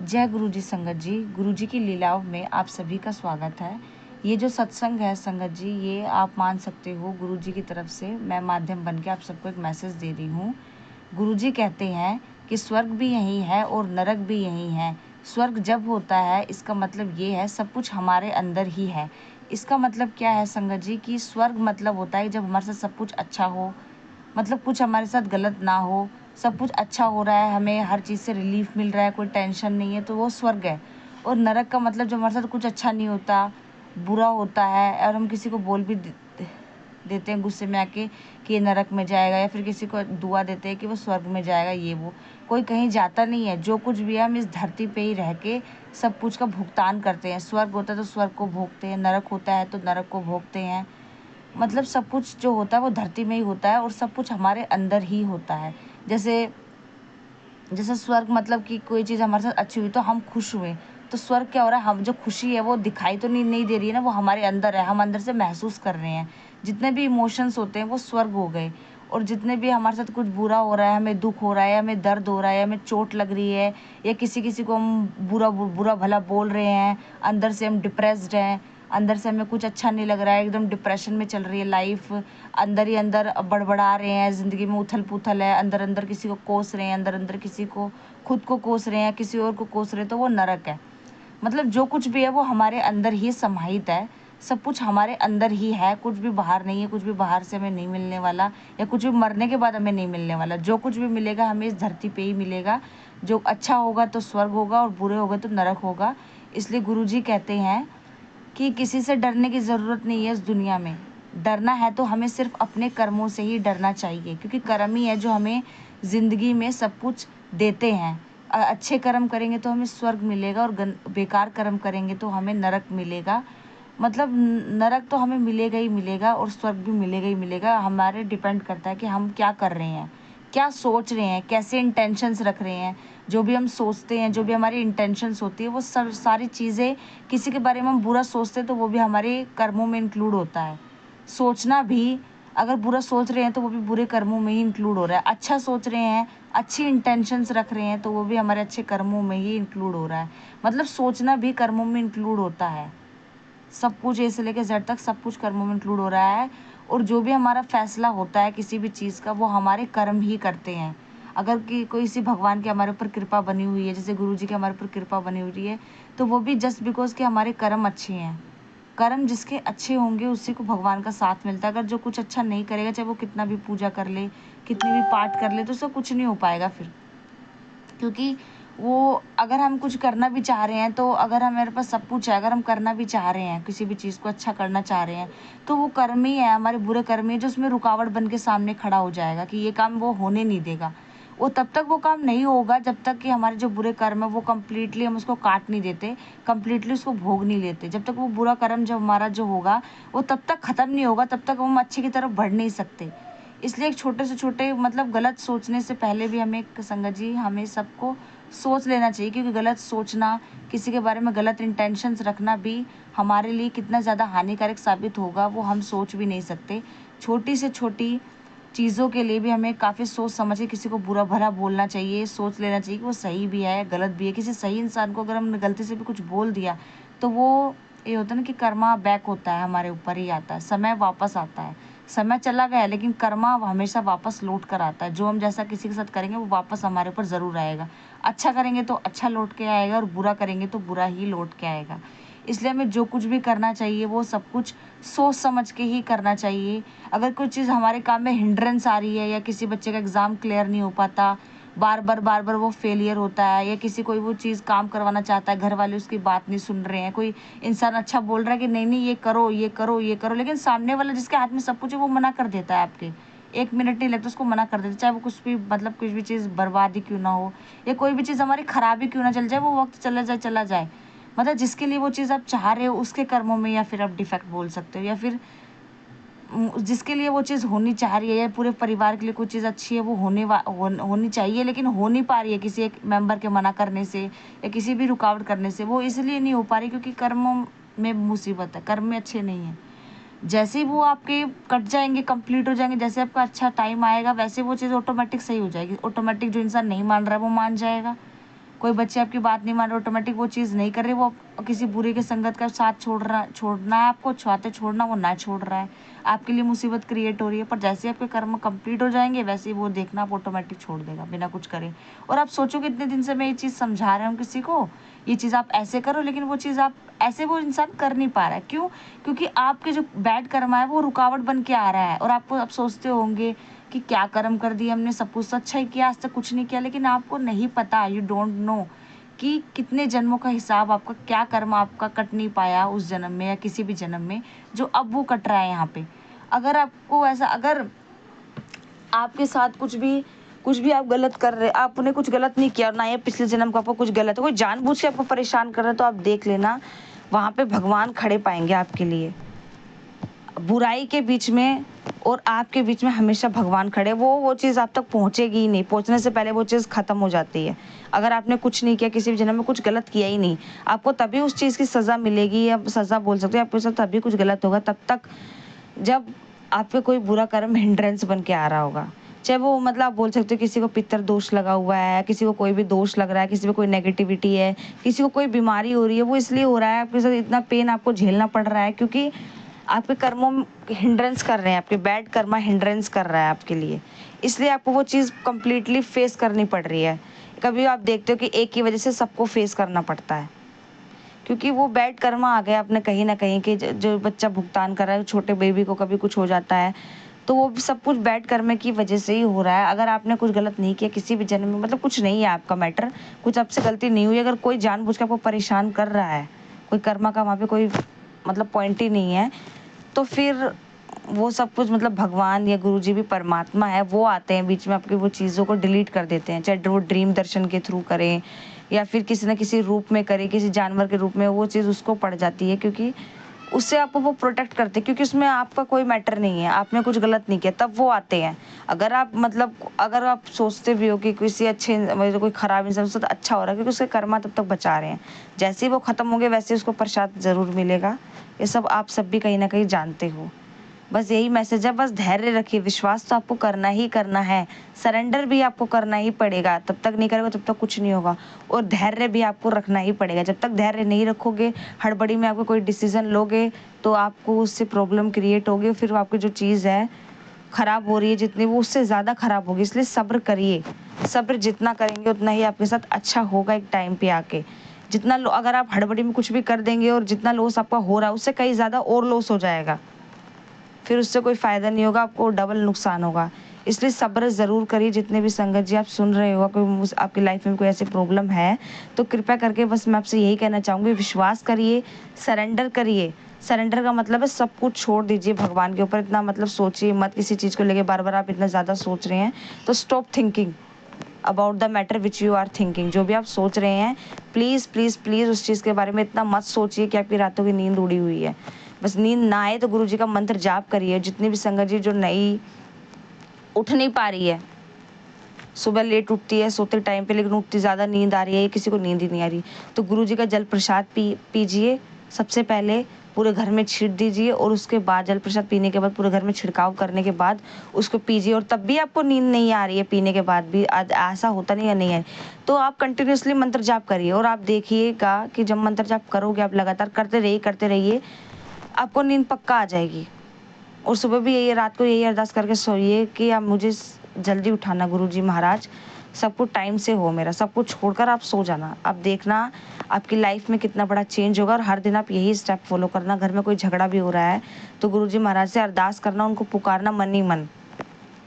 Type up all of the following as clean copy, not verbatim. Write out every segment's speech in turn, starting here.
जय गुरु जी संगत जी। गुरु जी की लीलाओं में आप सभी का स्वागत है। ये जो सत्संग है संगत जी, ये आप मान सकते हो गुरु जी की तरफ से मैं माध्यम बन के आप सबको एक मैसेज दे रही हूँ। गुरु जी कहते हैं कि स्वर्ग भी यही है और नरक भी यही है। स्वर्ग जब होता है इसका मतलब ये है सब कुछ हमारे अंदर ही है। इसका मतलब क्या है संगत जी कि स्वर्ग मतलब होता है जब हमारे साथ सब कुछ अच्छा हो, मतलब कुछ हमारे साथ गलत ना हो, सब कुछ अच्छा हो रहा है, हमें हर चीज़ से रिलीफ मिल रहा है, कोई टेंशन नहीं है, तो वो स्वर्ग है। और नरक का मतलब जब हमारे साथ कुछ अच्छा नहीं होता, बुरा होता है और हम किसी को बोल भी देते हैं गुस्से में आके कि ये नरक में जाएगा, या फिर किसी को दुआ देते हैं कि वो स्वर्ग में जाएगा, ये वो कोई कहीं जाता नहीं है। जो कुछ भी है हम इस धरती पे ही रह के सब कुछ का भुगतान करते हैं। स्वर्ग होता है तो स्वर्ग को भोगते हैं, नरक होता है तो नरक को भोगते हैं। मतलब सब कुछ जो होता है वो धरती में ही होता है और सब कुछ हमारे अंदर ही होता है। जैसे जैसे स्वर्ग मतलब कि कोई चीज़ हमारे साथ अच्छी हुई तो हम खुश हुए, तो स्वर्ग क्या हो रहा है, हम जो खुशी है वो दिखाई तो नहीं दे रही है ना, वो हमारे अंदर है, हम अंदर से महसूस कर रहे हैं। जितने भी इमोशंस होते हैं वो स्वर्ग हो गए। और जितने भी हमारे साथ कुछ बुरा हो रहा है, हमें दुख हो रहा है, हमें दर्द हो रहा है, हमें चोट लग रही है, या किसी किसी को हम बुरा भला बोल रहे हैं, अंदर से हम डिप्रेस्ड हैं, अंदर से हमें कुछ अच्छा नहीं लग रहा है, एकदम डिप्रेशन में चल रही है लाइफ, अंदर ही अंदर बड़बड़ा रहे हैं, ज़िंदगी में उथल पुथल है, अंदर अंदर किसी को कोस रहे हैं, अंदर अंदर किसी को खुद को कोस रहे हैं, किसी और को कोस रहे हैं, तो वो नरक है। मतलब जो कुछ भी है वो हमारे अंदर ही समाहित है, सब कुछ हमारे अंदर ही है, कुछ भी बाहर नहीं है, कुछ भी बाहर से हमें नहीं मिलने वाला, या कुछ भी मरने के बाद हमें नहीं मिलने वाला। जो कुछ भी मिलेगा हमें इस धरती पे ही मिलेगा। जो अच्छा होगा तो स्वर्ग होगा और बुरे होगा तो नरक होगा। इसलिए गुरुजी कहते हैं कि किसी से डरने की ज़रूरत नहीं है इस दुनिया में। डरना है तो हमें सिर्फ अपने कर्मों से ही डरना चाहिए, क्योंकि कर्म ही है जो हमें ज़िंदगी में सब कुछ देते हैं। अच्छे कर्म करेंगे तो हमें स्वर्ग मिलेगा और बेकार कर्म करेंगे तो हमें नरक मिलेगा। मतलब नरक तो हमें मिलेगा ही मिलेगा और स्वर्ग भी मिलेगा ही मिलेगा। हमारे डिपेंड करता है कि हम क्या कर रहे हैं, क्या सोच रहे हैं, कैसे इंटेंशंस रख रहे हैं। जो भी हम सोचते हैं, जो भी हमारी इंटेंशंस होती है, वो सब सारी चीज़ें, किसी के बारे में हम बुरा सोचते हैं तो वो भी हमारे कर्मों में इंक्लूड होता है। सोचना भी, अगर बुरा सोच रहे हैं तो वो भी बुरे कर्मों में ही इंक्लूड हो रहा है। अच्छा सोच रहे हैं, अच्छी इंटेंशंस रख रहे हैं तो वो भी हमारे अच्छे कर्मों में ही इंक्लूड हो रहा है। मतलब सोचना भी कर्मों में इंक्लूड होता है। सब कुछ ए से लेकर जेड तक सब कुछ कर्मों में इंक्लूड हो रहा है। और जो भी हमारा फैसला होता है किसी भी चीज़ का, वो हमारे कर्म ही करते हैं। अगर कि कोई सी भगवान की हमारे ऊपर कृपा बनी हुई है, जैसे गुरु जी की हमारे ऊपर कृपा बनी हुई है, तो वो भी जस्ट बिकॉज के हमारे कर्म अच्छे हैं। कर्म जिसके अच्छे होंगे उसी को भगवान का साथ मिलता है। अगर जो कुछ अच्छा नहीं करेगा, चाहे वो कितना भी पूजा कर ले, कितनी भी पाठ कर ले, तो उससे कुछ नहीं हो पाएगा फिर। क्योंकि वो, अगर हम कुछ करना भी चाह रहे हैं, तो अगर हमारे पास सब कुछ है, अगर हम करना भी चाह रहे हैं, किसी भी चीज़ को अच्छा करना चाह रहे हैं, तो वो कर्म ही है, हमारे बुरे कर्म ही है जो उसमें रुकावट बन के सामने खड़ा हो जाएगा कि ये काम वो होने नहीं देगा। वो तब तक वो काम नहीं होगा जब तक कि हमारे जो बुरे कर्म है वो कम्प्लीटली हम उसको काट नहीं देते, कम्प्लीटली उसको भोग नहीं लेते। जब तक वो बुरा कर्म जब हमारा जो होगा वो तब तक ख़त्म नहीं होगा, तब तक हम अच्छे की तरफ बढ़ नहीं सकते। इसलिए एक छोटे से छोटे, मतलब गलत सोचने से पहले भी हमें, संगत जी, हमें सबको सोच लेना चाहिए। क्योंकि गलत सोचना, किसी के बारे में गलत इंटेंशंस रखना भी हमारे लिए कितना ज़्यादा हानिकारक साबित होगा वो हम सोच भी नहीं सकते। छोटी से छोटी चीज़ों के लिए भी हमें काफ़ी सोच समझ के किसी को बुरा भला बोलना चाहिए, सोच लेना चाहिए कि वो सही भी है गलत भी है। किसी सही इंसान को अगर हमने गलती से भी कुछ बोल दिया तो वो, ये होता है ना कि कर्मा बैक होता है, हमारे ऊपर ही आता है, समय वापस आता है। समय चला गया लेकिन कर्मा हमेशा वापस लौट कर आता है। जो हम जैसा किसी के साथ करेंगे वो वापस हमारे ऊपर ज़रूर आएगा। अच्छा करेंगे तो अच्छा लौट के आएगा और बुरा करेंगे तो बुरा ही लौट के आएगा। इसलिए हमें जो कुछ भी करना चाहिए वो सब कुछ सोच समझ के ही करना चाहिए। अगर कोई चीज़ हमारे काम में हिंड्रेंस आ रही है, या किसी बच्चे का एग्ज़ाम क्लियर नहीं हो पाता, बार बार वो फेलियर होता है, या किसी कोई वो चीज़ काम करवाना चाहता है, घर वाले उसकी बात नहीं सुन रहे हैं, कोई इंसान अच्छा बोल रहा है कि नहीं नहीं ये करो ये करो ये करो, लेकिन सामने वाला जिसके हाथ में सब कुछ है वो मना कर देता है, आपके 1 मिनट नहीं लगता उसको मना कर देता है। चाहे वो कुछ भी, मतलब कुछ भी चीज़ बर्बादी क्यों ना हो, या कोई भी चीज़ हमारी खराबी क्यों ना चल जाए, वो वक्त चला जाए। मतलब जिसके लिए वो चीज़ आप चाह रहे हो उसके कर्मों में या फिर आप डिफेक्ट बोल सकते हो, या फिर जिसके लिए वो चीज़ होनी चाह रही है, या पूरे परिवार के लिए कोई चीज़ अच्छी है वो होनी चाहिए, लेकिन हो नहीं पा रही है किसी एक मेंबर के मना करने से या किसी भी रुकावट करने से। वो इसलिए नहीं हो पा रही क्योंकि कर्मों में मुसीबत है, कर्म में अच्छे नहीं है। जैसे ही वो आपके कट जाएंगे, कंप्लीट हो जाएंगे, जैसे आपका अच्छा टाइम आएगा वैसे वो चीज़ ऑटोमेटिक सही हो जाएगी। ऑटोमेटिक जो इंसान नहीं मान रहा है वो मान जाएगा। कोई बच्चे आपकी बात नहीं मान रहे, ऑटोमेटिक वो चीज़ नहीं कर रहे, वो किसी बुरे के संगत का साथ छोड़ना है आपको, छुआते छोड़ना, वो ना छोड़ रहा है, आपके लिए मुसीबत क्रिएट हो रही है। पर जैसे आपके कर्म कंप्लीट हो जाएंगे वैसे ही वो देखना आप ऑटोमेटिक छोड़ देगा बिना कुछ करे। और आप सोचो कि इतने दिन से मैं ये चीज़ समझा रहा हूँ किसी को, ये चीज़ आप ऐसे करो, लेकिन वो चीज़ आप ऐसे वो इंसान कर नहीं पा रहा है। क्यों? क्योंकि आपके जो बैड कर्मा है वो रुकावट बन के आ रहा है। और आपको आप सोचते होंगे कि क्या कर्म कर दिया हमने, सब कुछ अच्छा ही किया, आज तक कुछ नहीं किया, लेकिन आपको नहीं पता, यू डोंट नो कि कितने जन्मों का हिसाब आपका, क्या कर्म आपका कट नहीं पाया उस जन्म में या किसी भी जन्म में, जो अब वो कट रहा है यहाँ पे। अगर आपको ऐसा, अगर आपके साथ कुछ भी आप गलत कर रहे, आपने कुछ गलत नहीं किया और ना ये पिछले जन्म का आपको कुछ गलत है, कोई जानबूझ के आपको परेशान कर रहा है, तो आप देख लेना वहां पे भगवान खड़े पाएंगे आपके लिए। बुराई के बीच में और आपके बीच में हमेशा भगवान खड़े, वो चीज़ आप तक पहुंचेगी ही नहीं, पहुंचने से पहले वो चीज़ खत्म हो जाती है। अगर आपने कुछ नहीं किया, किसी भी जन्म में कुछ गलत किया ही नहीं, आपको तभी उस चीज़ की सज़ा मिलेगी, या सज़ा बोल सकते हैं, आपके साथ तभी कुछ गलत होगा तब तक जब आपके कोई बुरा कर्म हिंड्रेंस बन के आ रहा होगा। चाहे वो मतलब आप बोल सकते हो किसी को पितर दोष लगा हुआ है, किसी को कोई भी दोष लग रहा है, किसी को कोई नेगेटिविटी है, किसी को कोई बीमारी हो रही है, वो इसलिए हो रहा है आपके साथ, इतना पेन आपको झेलना पड़ रहा है क्योंकि आपके कर्मों में हिंड्रेंस कर रहे हैं, आपके बैड कर्मा हिंड्रेंस कर रहा है आपके लिए, इसलिए आपको वो चीज़ कंप्लीटली फेस करनी पड़ रही है। कभी आप देखते हो कि एक की वजह से सबको फेस करना पड़ता है, क्योंकि वो बैड कर्मा आ गया आपने कहीं ना कहीं कि जो बच्चा भुगतान कर रहा है, छोटे बेबी को कभी कुछ हो जाता है, तो वो भी सब कुछ बैड कर्मे की वजह से ही हो रहा है। अगर आपने कुछ गलत नहीं किया किसी भी जन्म में, मतलब कुछ नहीं है आपका मैटर, कुछ आपसे गलती नहीं हुई, अगर कोई जानबूझ के आपको परेशान कर रहा है, कोई कर्मा का वहाँ पे कोई मतलब पॉइंट ही नहीं है, तो फिर वो सब कुछ मतलब भगवान या गुरुजी भी परमात्मा है, वो आते हैं बीच में, आपकी वो चीज़ों को डिलीट कर देते हैं, चाहे वो ड्रीम दर्शन के थ्रू करें या फिर किसी न किसी रूप में करें, किसी जानवर के रूप में, वो चीज़ उसको पड़ जाती है, क्योंकि उससे आपको वो प्रोटेक्ट करते हैं, क्योंकि उसमें आपका कोई मैटर नहीं है, आपने कुछ गलत नहीं किया, तब वो आते हैं। अगर आप मतलब अगर आप सोचते भी हो कि किसी अच्छे मतलब कोई खराब इंसान उससे अच्छा हो रहा है, क्योंकि उसके कर्मा तब तक बचा रहे हैं, जैसे ही वो खत्म होंगे वैसे ही उसको प्रसाद जरूर मिलेगा। ये सब आप सब भी कहीं ना कहीं जानते हो। बस यही मैसेज है, बस धैर्य रखिए, विश्वास तो आपको करना ही करना है, सरेंडर भी आपको करना ही पड़ेगा, तब तक नहीं करोगे तब तक कुछ नहीं होगा, और धैर्य भी आपको रखना ही पड़ेगा। जब तक धैर्य नहीं रखोगे, हड़बड़ी में आपको कोई डिसीजन लोगे तो आपको उससे प्रॉब्लम क्रिएट होगी, फिर आपकी जो चीज़ है खराब हो रही है जितनी, वो उससे ज़्यादा खराब होगी। इसलिए सब्र करिए, सब्र जितना करेंगे उतना ही आपके साथ अच्छा होगा एक टाइम पे आके। जितना अगर आप हड़बड़ी में कुछ भी कर देंगे और जितना लॉस आपका हो रहा है उससे कहीं ज़्यादा और लॉस हो जाएगा, फिर उससे कोई फ़ायदा नहीं होगा, आपको डबल नुकसान होगा। इसलिए सब्र ज़रूर करिए। जितने भी संगत जी आप सुन रहे हो, कोई आपकी लाइफ में कोई ऐसी प्रॉब्लम है, तो कृपया करके बस मैं आपसे यही कहना चाहूँगी, विश्वास करिए, सरेंडर करिए। सरेंडर का मतलब है सब कुछ छोड़ दीजिए भगवान के ऊपर, इतना मतलब सोचिए मत किसी चीज़ को लेके, बार बार आप इतना ज़्यादा सोच रहे हैं तो stop thinking about the matter which you are thinking. जो भी आप सोच रहे हैं, प्लीज़ प्लीज़ प्लीज़ उस चीज़ के बारे में इतना मत सोचिए कि आपकी रातों की नींद उड़ी हुई है। बस नींद ना आए तो गुरु जी का मंत्र जाप करिए। जितनी भी संगत जी जो नई उठ नहीं पा रही है, सुबह लेट उठती है सोते टाइम पे, लेकिन उठती ज़्यादा नींद आ रही है, किसी को नींद ही नहीं आ रही, तो गुरु जी का जल प्रसाद पीजिए। सबसे पहले पूरे घर में छीट दीजिए, और उसके बाद जल प्रसाद पीने के बाद, पूरे घर में छिड़काव करने के बाद उसको पीजिए, और तब भी आपको नींद नहीं आ रही है, पीने के बाद भी ऐसा होता नहीं है नहीं है, तो आप कंटिन्यूसली मंत्र जाप करिए, और आप देखिएगा कि जब मंत्र जाप करोगे, आप लगातार करते रहिए, आपको नींद पक्का आ जाएगी। और सुबह भी यही, रात को यही अरदास करके सोइए कि आप मुझे जल्दी उठाना गुरुजी महाराज, सब कुछ टाइम से हो, मेरा सब कुछ छोड़कर आप सो जाना। आप देखना आपकी लाइफ में कितना बड़ा चेंज होगा, और हर दिन आप यही स्टेप फॉलो करना। घर में कोई झगड़ा भी हो रहा है तो गुरुजी महाराज से अरदास करना, उनको पुकारना मन ही मन,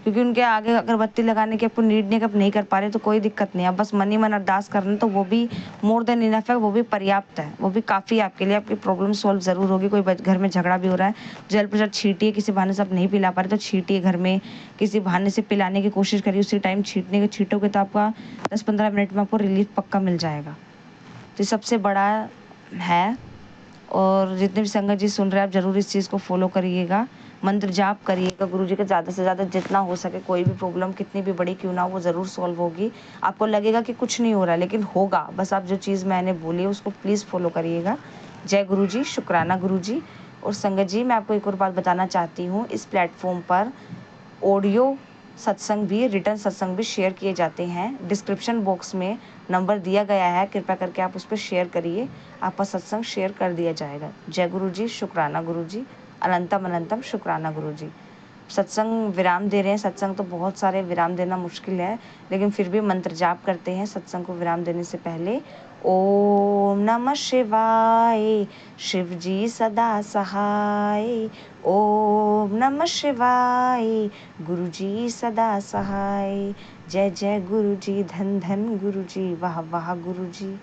क्योंकि उनके आगे अगरबत्ती लगाने की आपको नीड नहीं, अगर नहीं कर पा रहे तो कोई दिक्कत नहीं है, आप बस मन ही मन अरदास करना, तो वो भी मोर देन इनफ है, वो भी पर्याप्त है, वो भी काफ़ी है आपके लिए। आपकी प्रॉब्लम सॉल्व ज़रूर होगी। कोई घर में झगड़ा भी हो रहा है, जल प्रसाद छीटिए, किसी बहाने से आप नहीं पिला पा रहे तो छीटिए, घर में किसी बहाने से पिलाने की कोशिश करिए, उसी टाइम छीटने के छीटोगे तो आपका 10-15 मिनट में आपको रिलीफ पक्का मिल जाएगा। तो सबसे बड़ा है, और जितने भी संगत जी सुन रहे हैं आप ज़रूर इस चीज़ को फॉलो करिएगा, मंत्र जाप करिएगा गुरु जी का, ज़्यादा से ज़्यादा जितना हो सके। कोई भी प्रॉब्लम कितनी भी बड़ी क्यों ना हो, वो ज़रूर सॉल्व होगी। आपको लगेगा कि कुछ नहीं हो रहा है, लेकिन होगा। बस आप जो चीज़ मैंने बोली है उसको प्लीज़ फॉलो करिएगा। जय गुरु जी, शुक्राना गुरु जी। और संगत जी, मैं आपको एक और बात बताना चाहती हूँ, इस प्लेटफॉर्म पर ऑडियो सत्संग भी, रिटर्न सत्संग भी शेयर किए जाते हैं। डिस्क्रिप्शन बॉक्स में नंबर दिया गया है, कृपया करके आप उस पर शेयर करिए, आपका सत्संग शेयर कर दिया जाएगा। जय गुरु जी, शुक्राना गुरु जी, अनंतम अनंतम शुक्राना गुरु जी। सत्संग विराम दे रहे हैं, सत्संग तो बहुत सारे विराम देना मुश्किल है, लेकिन फिर भी मंत्र जाप करते हैं सत्संग को विराम देने से पहले। ओम नमः शिवाय, शिव जी सदा सहाय। ओम नमः शिवाय, गुरु जी सदा सहाय। जय जय गुरु जी, धन धन गुरु जी, वाह वाह गुरु जी।